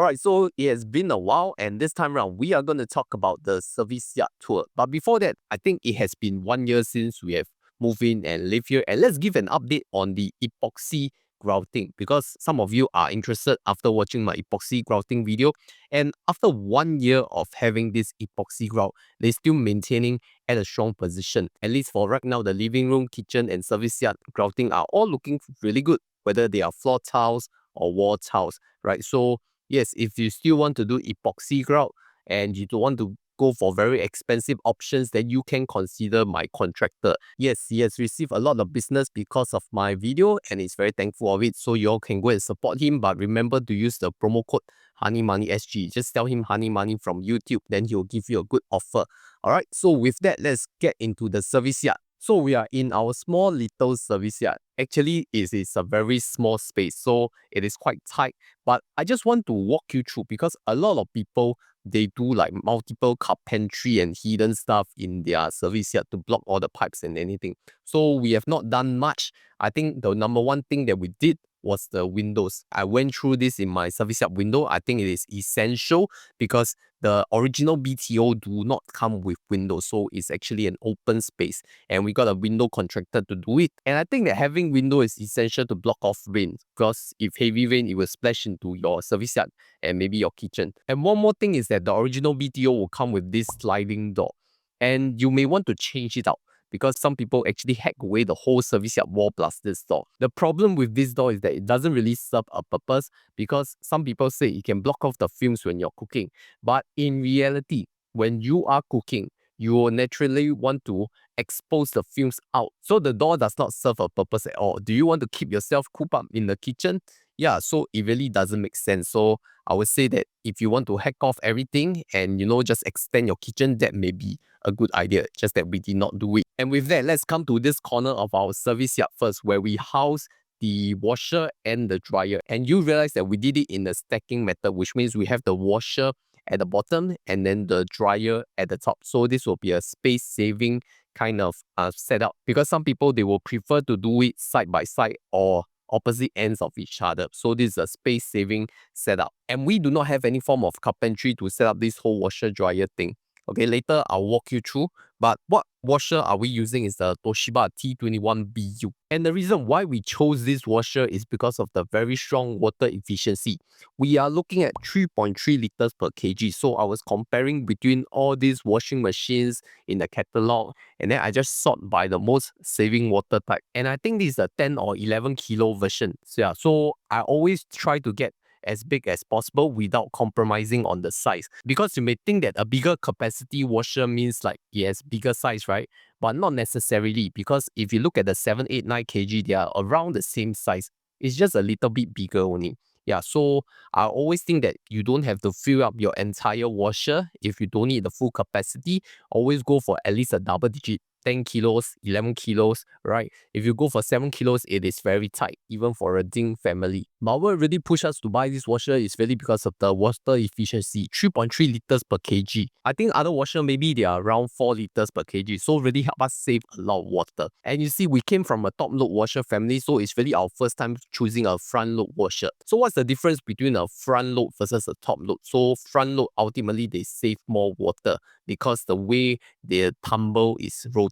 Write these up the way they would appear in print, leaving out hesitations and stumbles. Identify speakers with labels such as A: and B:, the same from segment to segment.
A: Alright, so it has been a while, and this time around, we are going to talk about the service yard tour. But before that, I think it has been 1 year since we have moved in and live here. And let's give an update on the epoxy grouting because some of you are interested after watching my epoxy grouting video. And after 1 year of having this epoxy grout, they're still maintaining at a strong position. At least for right now, the living room, kitchen, and service yard grouting are all looking really good, whether they are floor tiles or wall tiles, right? So yes, if you still want to do epoxy grout and you don't want to go for very expensive options, then you can consider my contractor. Yes, he has received a lot of business because of my video and he's very thankful of it. So you all can go and support him. But remember to use the promo code HoneyMoneySG. Just tell him Honey Money from YouTube, then he'll give you a good offer. Alright, so with that, let's get into the service yard. So we are in our small little service yard. Actually, it is a very small space, so it is quite tight. But I just want to walk you through because a lot of people, they do like multiple carpentry and hidden stuff in their service yard to block all the pipes and anything. So we have not done much. I think the number one thing that we did was the windows. I went through this in my service yard window. I think it is essential because the original BTO do not come with windows, so it's actually an open space and we got a window contractor to do it. And I think that having window is essential to block off rain because if heavy rain, it will splash into your service yard and maybe your kitchen. And one more thing is that the original BTO will come with this sliding door and you may want to change it out because some people actually hack away the whole service yard wall plus this door. The problem with this door is that it doesn't really serve a purpose because some people say it can block off the fumes when you're cooking. But in reality, when you are cooking, you will naturally want to expose the fumes out. So the door does not serve a purpose at all. Do you want to keep yourself cooped up in the kitchen? Yeah, so it really doesn't make sense. So I would say that if you want to hack off everything and just extend your kitchen, that may be a good idea, just that we did not do it. And with that, let's come to this corner of our service yard first, where we house the washer and the dryer. And you realize that we did it in the stacking method, which means we have the washer at the bottom and then the dryer at the top. So this will be a space saving kind of setup because some people, they will prefer to do it side by side or opposite ends of each other. So this is a space saving setup. And we do not have any form of carpentry to set up this whole washer dryer thing. Okay, later I'll walk you through. But what washer are we using is the Toshiba T21BU. And the reason why we chose this washer is because of the very strong water efficiency. We are looking at 3.3 liters per kg. So I was comparing between all these washing machines in the catalog, and then I just sort by the most saving water type. And I think this is a 10 or 11 kilo version. So yeah, so I always try to get as big as possible without compromising on the size. Because you may think that a bigger capacity washer means like yes, bigger size, right? But not necessarily, because if you look at the 7, 8, 9 kg, they are around the same size. It's just a little bit bigger only. Yeah, so I always think that you don't have to fill up your entire washer if you don't need the full capacity. Always go for at least a double digit. 10 kilos, 11 kilos, right? If you go for 7 kilos, it is very tight, even for a Ding family. But what really pushed us to buy this washer is really because of the water efficiency, 3.3 liters per kg. I think other washer, maybe they are around 4 liters per kg, so really help us save a lot of water. And you see, we came from a top load washer family, so it's really our first time choosing a front load washer. So what's the difference between a front load versus a top load? So front load, ultimately, they save more water because the way the tumble is rotated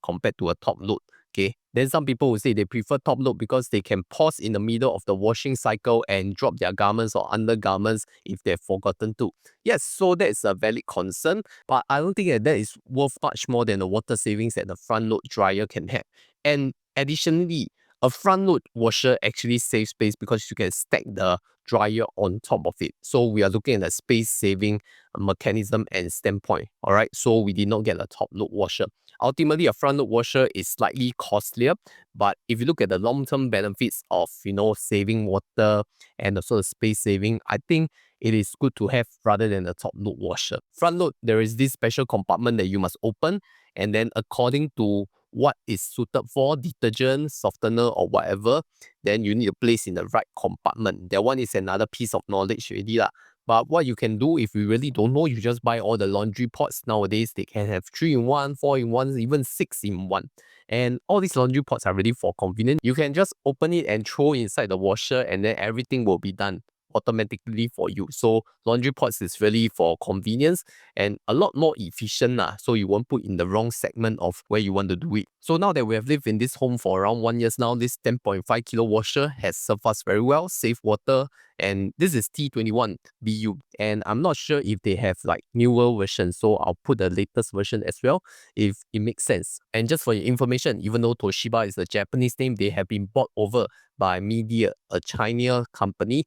A: compared to a top load. Okay, then some people will say they prefer top load because they can pause in the middle of the washing cycle and drop their garments or undergarments if they've forgotten to. Yes, so that is a valid concern, but I don't think that is worth much more than the water savings that the front load dryer can have. And additionally, a front load washer actually saves space because you can stack the dryer on top of it. So we are looking at a space saving mechanism and standpoint. All right, so we did not get a top load washer. Ultimately, a front load washer is slightly costlier, but if you look at the long-term benefits of saving water and also the space saving, I think it is good to have rather than a top load washer. Front load, there is this special compartment that you must open, and then according to what is suited for detergent, softener, or whatever, then you need to place in the right compartment. That one is another piece of knowledge already lah. But what you can do if you really don't know, you just buy all the laundry pots. Nowadays, they can have 3-in-1, 4-in-1, even 6-in-1. And all these laundry pots are ready for convenience. You can just open it and throw inside the washer and then everything will be done. automatically for you. So laundry pots is really for convenience and a lot more efficient so you won't put in the wrong segment of where you want to do it. So now that we have lived in this home for around 1 year now, this 10.5 kilo washer has served us very well, save water, and this is T21 BU. And I'm not sure if they have like newer versions, so I'll put the latest version as well if it makes sense. And just for your information, even though Toshiba is a Japanese name, they have been bought over by Media, a China company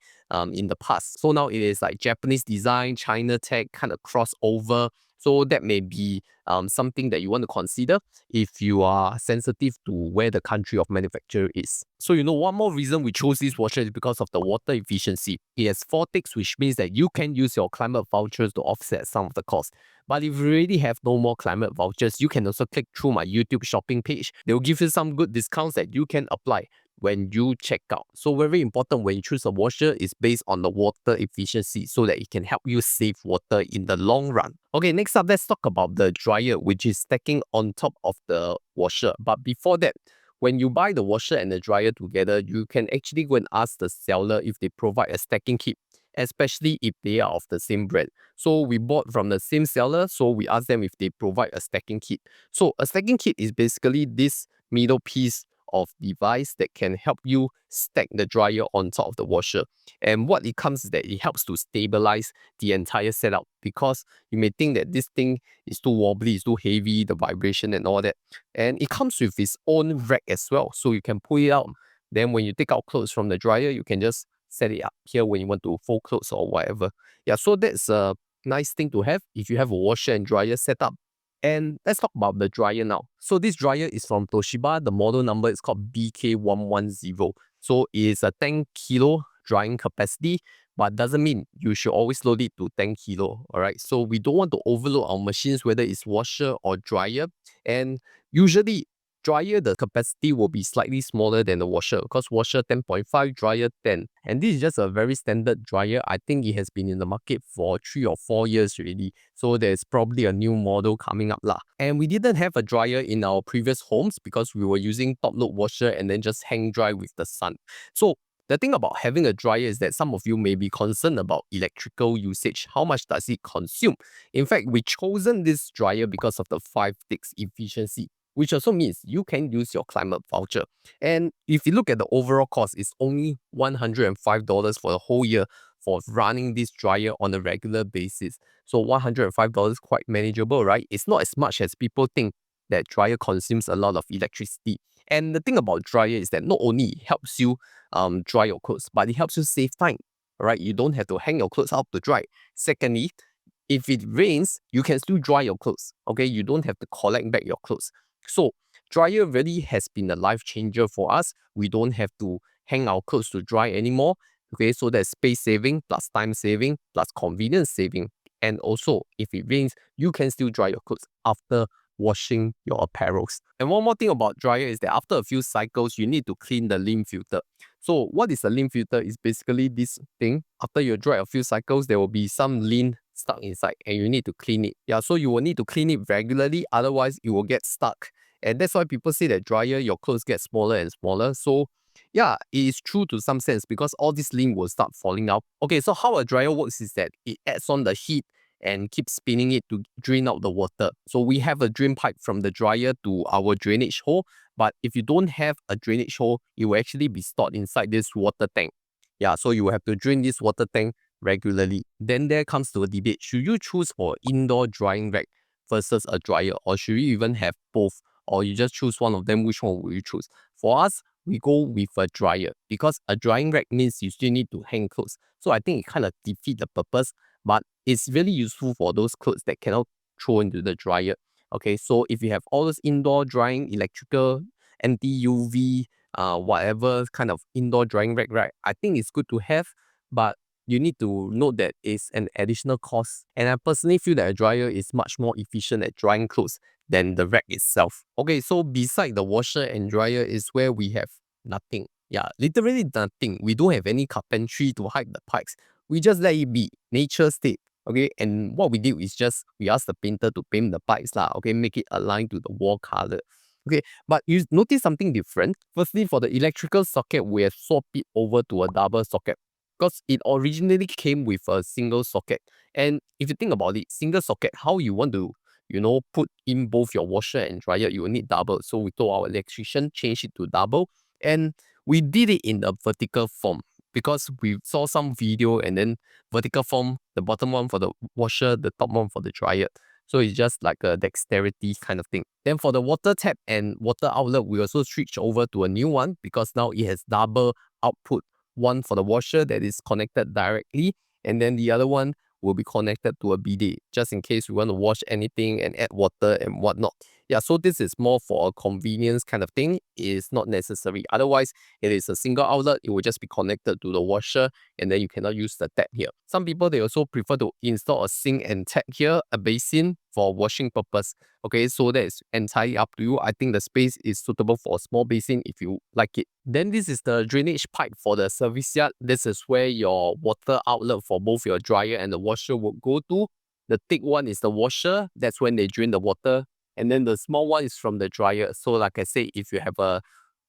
A: in the past. So now it is like Japanese design, China tech, kind of crossover. So that may be something that you want to consider if you are sensitive to where the country of manufacture is. So one more reason we chose this washer is because of the water efficiency. It has 4 ticks, which means that you can use your climate vouchers to offset some of the cost. But if you already have no more climate vouchers, you can also click through my YouTube shopping page. They will give you some good discounts that you can apply when you check out. So very important when you choose a washer is based on the water efficiency so that it can help you save water in the long run. Okay, next up, let's talk about the dryer, which is stacking on top of the washer. But before that, when you buy the washer and the dryer together, you can actually go and ask the seller if they provide a stacking kit, especially if they are of the same brand. So we bought from the same seller, so we asked them if they provide a stacking kit. So a stacking kit is basically this middle piece of device that can help you stack the dryer on top of the washer. And what it comes is that it helps to stabilize the entire setup, because you may think that this thing is too wobbly, it's too heavy, the vibration and all that. And it comes with its own rack as well, so you can pull it out. Then when you take out clothes from the dryer, you can just set it up here when you want to fold clothes or whatever. Yeah, so that's a nice thing to have if you have a washer and dryer setup. And let's talk about the dryer now. So this dryer is from Toshiba. The model number is called BK110. So it is a 10 kilo drying capacity, but doesn't mean you should always load it to 10 kilo. All right. So we don't want to overload our machines, whether it's washer or dryer. And usually dryer, the capacity will be slightly smaller than the washer, because washer 10.5, dryer 10. And this is just a very standard dryer. I think it has been in the market for 3 or 4 years already. So there's probably a new model coming up lah. And we didn't have a dryer in our previous homes because we were using top load washer and then just hang dry with the sun. So the thing about having a dryer is that some of you may be concerned about electrical usage. How much does it consume? In fact, we chosen this dryer because of the 5 ticks efficiency, which also means you can use your climate voucher. And if you look at the overall cost, it's only $105 for the whole year for running this dryer on a regular basis. So $105 quite manageable, right? It's not as much as people think that dryer consumes a lot of electricity. And the thing about dryer is that not only helps you dry your clothes, but it helps you save time, right? You don't have to hang your clothes out to dry. Secondly, if it rains, you can still dry your clothes, okay? You don't have to collect back your clothes. So dryer really has been a life changer for us. We don't have to hang our clothes to dry anymore. Okay, so that's space saving plus time saving plus convenience saving. And also, if it rains, you can still dry your clothes after washing your apparels. And one more thing about dryer is that after a few cycles, you need to clean the lint filter. So what is a lint filter? Is basically this thing. After you dry a few cycles, there will be some lint stuck inside and you need to clean it. Yeah, so you will need to clean it regularly, otherwise it will get stuck. And that's why people say that dryer, your clothes get smaller and smaller. So yeah, it is true to some sense because all this lint will start falling out. Okay, so how a dryer works is that it adds on the heat and keeps spinning it to drain out the water. So we have a drain pipe from the dryer to our drainage hole, but if you don't have a drainage hole, it will actually be stored inside this water tank. Yeah, so you will have to drain this water tank regularly. Then there comes to a debate. Should you choose for indoor drying rack versus a dryer, or should you even have both? Or you just choose one of them? Which one will you choose? For us, we go with a dryer because a drying rack means you still need to hang clothes. So I think it kind of defeats the purpose, but it's really useful for those clothes that cannot throw into the dryer. Okay, so if you have all those indoor drying, electrical, anti-UV, whatever kind of indoor drying rack, right? I think it's good to have, but you need to note that it's an additional cost. And I personally feel that a dryer is much more efficient at drying clothes than the rack itself. Okay, so beside the washer and dryer is where we have nothing. Yeah, literally nothing. We don't have any carpentry to hide the pipes. We just let it be nature state. Okay, and what we did is just we asked the painter to paint the pipes lah. Okay, make it align to the wall color. Okay, but you notice something different. Firstly, for the electrical socket, we have swapped it over to a double socket. because it originally came with a single socket. And if you think about it, single socket, how you want to, put in both your washer and dryer, you will need double. So we told our electrician, change it to double. And we did it in the vertical form because we saw some video and then vertical form, the bottom one for the washer, the top one for the dryer. So it's just like a dexterity kind of thing. Then for the water tap and water outlet, we also switch over to a new one because now it has double output. One for the washer that is connected directly, and then the other one will be connected to a bidet, just in case we want to wash anything and add water and whatnot. Yeah, so this is more for a convenience kind of thing. It's not necessary. Otherwise, it is a single outlet. It will just be connected to the washer, and then you cannot use the tap here. Some people, they also prefer to install a sink and tap here, a basin for washing purpose. Okay, so that is entirely up to you. I think the space is suitable for a small basin if you like it. Then this is the drainage pipe for the service yard. This is where your water outlet for both your dryer and the washer will go to. The thick one is the washer. That's when they drain the water. And then the small one is from the dryer. So like I say, if you have a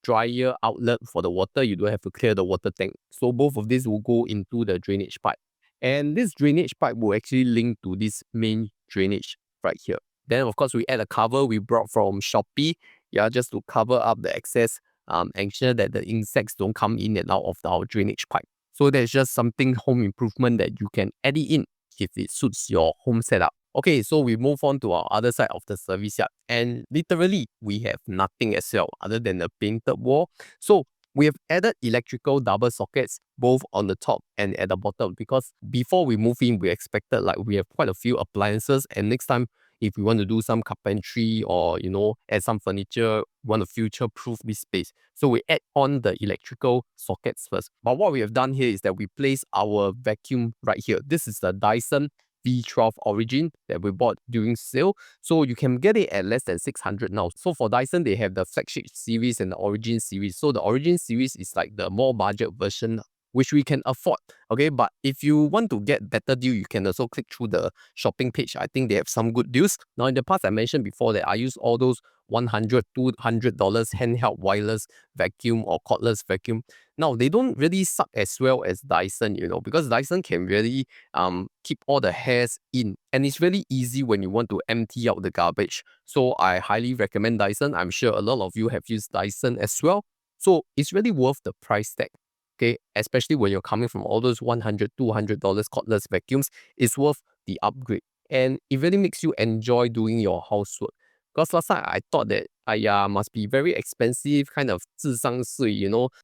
A: dryer outlet for the water, you don't have to clear the water tank. So both of these will go into the drainage pipe. And this drainage pipe will actually link to this main drainage right here. Then of course we add a cover we brought from Shopee, yeah, just to cover up the excess, ensure that the insects don't come in and out of our drainage pipe. So there's just something home improvement that you can add it in if it suits your home setup. Okay, so we move on to our other side of the service yard, and literally we have nothing as well other than a painted wall. So we have added electrical double sockets both on the top and at the bottom because before we move in, we expected like we have quite a few appliances, and next time if we want to do some carpentry or add some furniture, we want to future proof this space. So we add on the electrical sockets first. But what we have done here is that we place our vacuum right here. This is the Dyson V12 Origin that we bought during sale. So you can get it at less than 600 now. So for Dyson, they have the flagship series and the Origin series. So the Origin series is like the more budget version, which we can afford. Okay, but if you want to get better deal, you can also click through the shopping page. I think they have some good deals. Now in the past, I mentioned before that I use all those $100, $200 handheld wireless vacuum or cordless vacuum. Now they don't really suck as well as Dyson, because Dyson can really keep all the hairs in, and it's really easy when you want to empty out the garbage. So I highly recommend Dyson. I'm sure a lot of you have used Dyson as well. So it's really worth the price tag. Okay, especially when you're coming from all those $100, $200 cordless vacuums, it's worth the upgrade. And it really makes you enjoy doing your housework. Because last time I thought that, must be very expensive, kind of 智商税,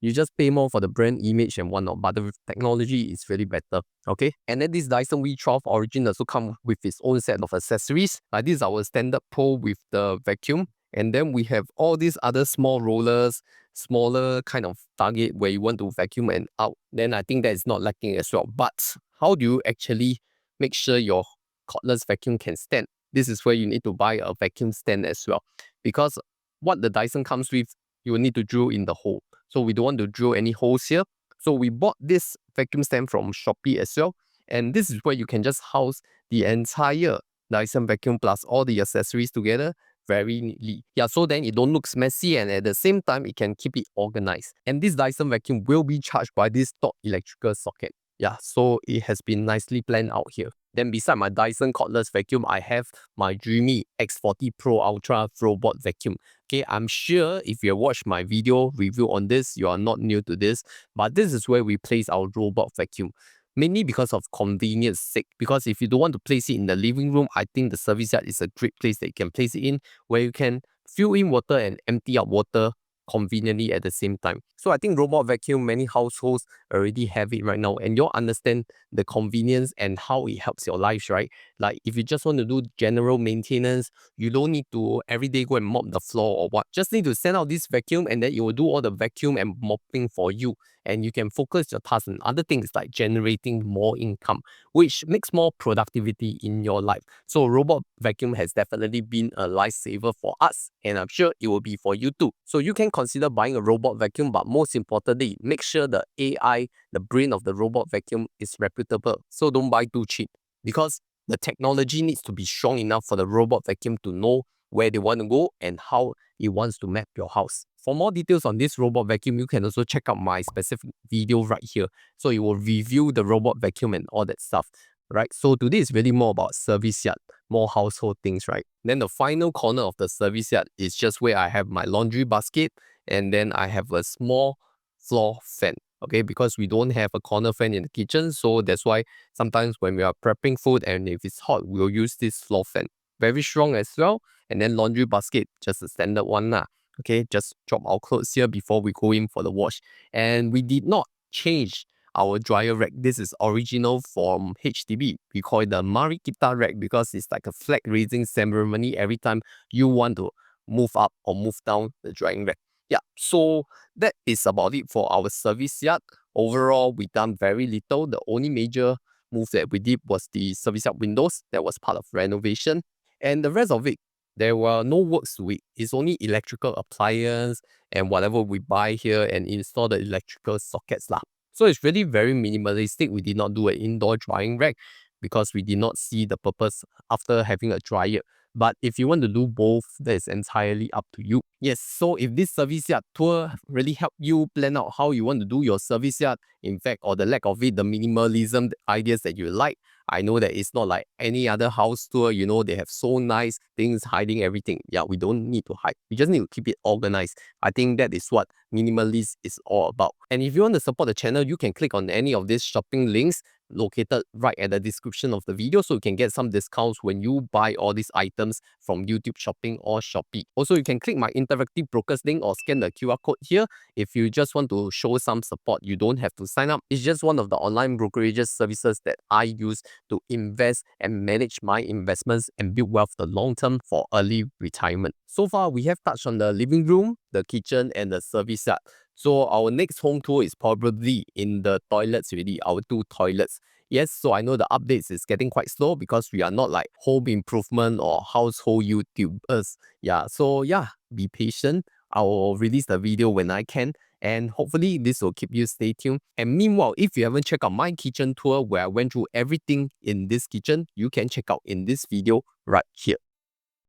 A: you just pay more for the brand image and whatnot, but the technology is really better, okay? And then this Dyson V12 Origin also comes with its own set of accessories. Like this is our standard pole with the vacuum. And then we have all these other small rollers, smaller kind of target where you want to vacuum and out. Then I think that is not lacking as well. But how do you actually make sure your cordless vacuum can stand? This is where you need to buy a vacuum stand as well. Because what the Dyson comes with, you will need to drill in the hole. So we don't want to drill any holes here. So we bought this vacuum stand from Shopee as well. And this is where you can just house the entire Dyson vacuum plus all the accessories together very neatly. Yeah, so then it don't look messy, and at the same time, it can keep it organized. And this Dyson vacuum will be charged by this top electrical socket. Yeah, so it has been nicely planned out here. Then beside my Dyson cordless vacuum, I have my dreamy X40 Pro Ultra robot vacuum. Okay, I'm sure if you have watched my video review on this, you are not new to this, but this is where we place our robot vacuum. Mainly because of convenience sake. Because if you don't want to place it in the living room, I think the service yard is a great place that you can place it in, where you can fill in water and empty out water conveniently at the same time. So I think robot vacuum, many households already have it right now, and you'll understand the convenience and how it helps your lives, right? Like if you just want to do general maintenance, you don't need to every day go and mop the floor or what. Just need to send out this vacuum, and then it will do all the vacuum and mopping for you. And you can focus your tasks on other things like generating more income, which makes more productivity in your life. So robot vacuum has definitely been a lifesaver for us, and I'm sure it will be for you too. So you can consider buying a robot vacuum, but most importantly, make sure the AI, the brain of the robot vacuum is reputable. So don't buy too cheap, because the technology needs to be strong enough for the robot vacuum to know where they want to go and how it wants to map your house. For more details on this robot vacuum, you can also check out my specific video right here. So it will review the robot vacuum and all that stuff, right? So today is really more about service yard, more household things, right? Then the final corner of the service yard is just where I have my laundry basket, and then I have a small floor fan. Okay, because we don't have a corner fan in the kitchen, so that's why sometimes when we are prepping food and if it's hot, we'll use this floor fan. Very strong as well. And then laundry basket, just a standard one lah. Okay, just drop our clothes here before we go in for the wash. And we did not change our dryer rack. This is original from HDB. We call it the Marikita rack because it's like a flag raising ceremony every time you want to move up or move down the drying rack. Yeah, so that is about it for our service yard. Overall, we done very little. The only major move that we did was the service yard windows. That was part of renovation. And the rest of it, there were no works to it. It's only electrical appliance and whatever we buy here and install the electrical sockets lah. So it's really very minimalistic. We did not do an indoor drying rack because we did not see the purpose after having a dryer. But if you want to do both, that is entirely up to you. Yes, so if this service yard tour really helped you plan out how you want to do your service yard, in fact, or the lack of it, the minimalism ideas that you like, I know that it's not like any other house tour, you know, they have so nice things hiding everything. Yeah, we don't need to hide. We just need to keep it organized. I think that is what minimalist is all about. And if you want to support the channel, you can click on any of these shopping links located right at the description of the video so you can get some discounts when you buy all these items from YouTube Shopping or Shopee. Also, you can click my interactive brokers link or scan the QR code here if you just want to show some support. You don't have to sign up. It's just one of the online brokerages services that I use to invest and manage my investments and build wealth the long term for early retirement. So far, we have touched on the living room, the kitchen, and the service yard. So our next home tour is probably in the toilets already, our 2 toilets. Yes, so I know the updates is getting quite slow because we are not like home improvement or household YouTubers. Yeah, so yeah, be patient. I will release the video when I can. And hopefully this will keep you stay tuned. And meanwhile, if you haven't checked out my kitchen tour where I went through everything in this kitchen, you can check out in this video right here.